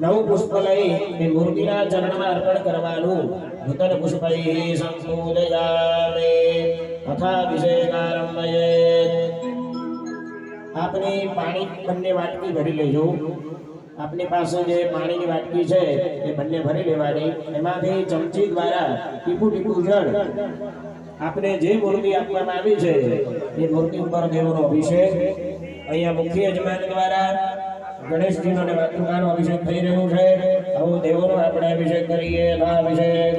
નવ પુષ્પ લઈ એ મૂર્તિના ચરણમાં અર્પણ કરવાનું. નૂતન પુષ્પૈ સંપૂજયામે અથાભિષેકારંભયેત. આપની પાણી બંને વાટકી ભરી લેજો. આપની પાસે જે પાણીની વાટકી છે એ બંને ભરી લેવાની. એમાંથી ચમચી દ્વારા ટીપું ટીપું જળ આપને જે મૂર્તિ આપવામાં આવી છે એ મૂર્તિ ઉપર દેવનો અભિષેક. અહીંયા મુખ્ય યજમાન દ્વારા ગણેશજીનો અને માતૃકાનો અભિષેક થઈ રહ્યો છે. હવે દેવોનો આપણે અભિષેક કરીએ. અભિષેક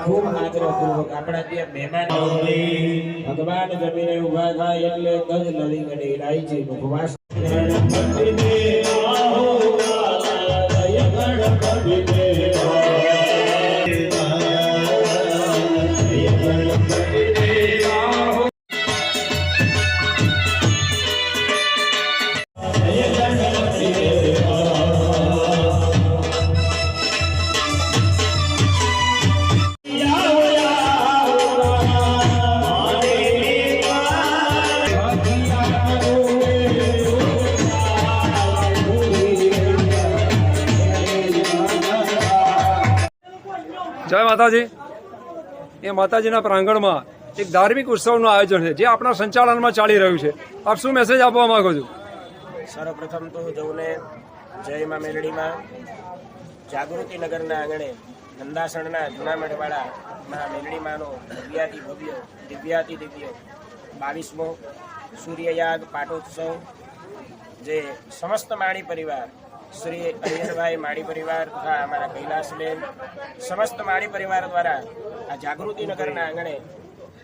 ખૂબ આગ્રહપૂર્વક આપણા ત્યાં મહેમાન ભગવાન જમીને ઉભા થાય એટલે ગજ લડી ગડી રાયજી મુખવાસ જય માતાજી. એ માતાજીના પ્રાંગણમાં એક ધાર્મિક ઉત્સવનું આયોજન છે જે આપણા સંચાલનમાં ચાલી રહ્યું છે. આપ શું મેસેજ આપવા માંગો છો? સર્વપ્રથમ તો જૌને જય માં મેલડીમાં જાગૃતિ નગરના આંગણે નંદાસણના જૂના મઢવાળા માં મેલડીમાંનો દિવ્યાતિ દિવ્ય 22મો સૂર્યયાગ પાટોત્સવ જે સમસ્ત માળી પરિવાર શ્રી અય્યરભાઈ માળી પરિવાર તથા અમારા કૈલાસબેન સમસ્ત માળી પરિવાર દ્વારા આ જાગૃતિનગરના આંગણે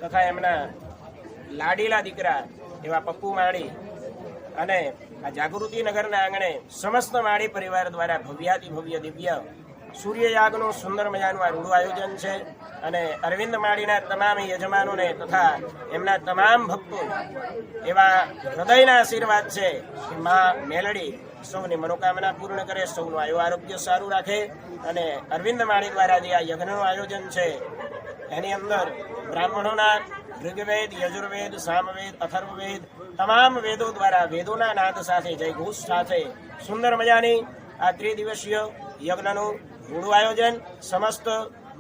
તથા એમના લાડીલા દીકરા એવા પપ્પુ માળી અને આ જાગૃતિ નગરના આંગણે સમસ્ત માળી પરિવાર દ્વારા ભવ્યાતિ ભવ્ય દિવ્ય સૂર્યયાગનું સુંદર મજાનું આ રૂડું આયોજન છે અને અરવિંદ માળીના તમામ યજમાનોને તથા એમના તમામ ભક્તો એવા હૃદયના આશીર્વાદ છે કે માં મેલડી સૌની મનોકામના પૂર્ણ કરે, સૌનું આરોગ્ય સારું રાખે અને અરવિંદ માળી દ્વારા જે આ યજ્ઞનું આયોજન છે એની અંદર બ્રાહ્મણોના ઋગ્વેદ, યજુર્વેદ, સામવેદ, અથર્વવેદ તમામ વેદો દ્વારા વેદોના નાદ સાથે જયઘોષ સાથે સુંદર મજાની આ ત્રિદિવસીય યજ્ઞનું રૂડું આયોજન સમસ્ત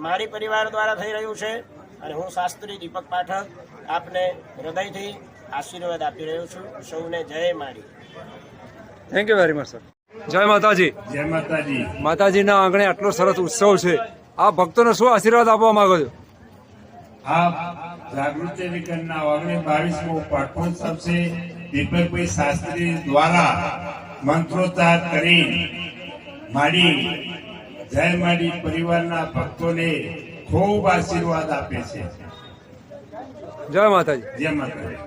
માળી પરિવાર દ્વારા થઈ રહ્યું છે અને હું શાસ્ત્રી દીપક પાઠક આપને હૃદયથી આશીર્વાદ આપી રહ્યો છું. સૌને જય માળી. Thank you very much sir. જય માતાજી. જય માતાજી. માતાજીના આંગણે આટલો સરસ ઉત્સવ છે, આ ભક્તોને શું આશીર્વાદ આપવા માંગો છો? આપ જાગૃતિ વિકરના ઓગણે 22મો પાઠોત્સવ છે. દીપકભાઈ શાસ્ત્રી દ્વારા મંત્રોચ્ચાર કરી માડી જય માડી પરિવારના ભક્તોને ખૂબ આશીર્વાદ આપે છે. જય માતાજી. જય માતાજી.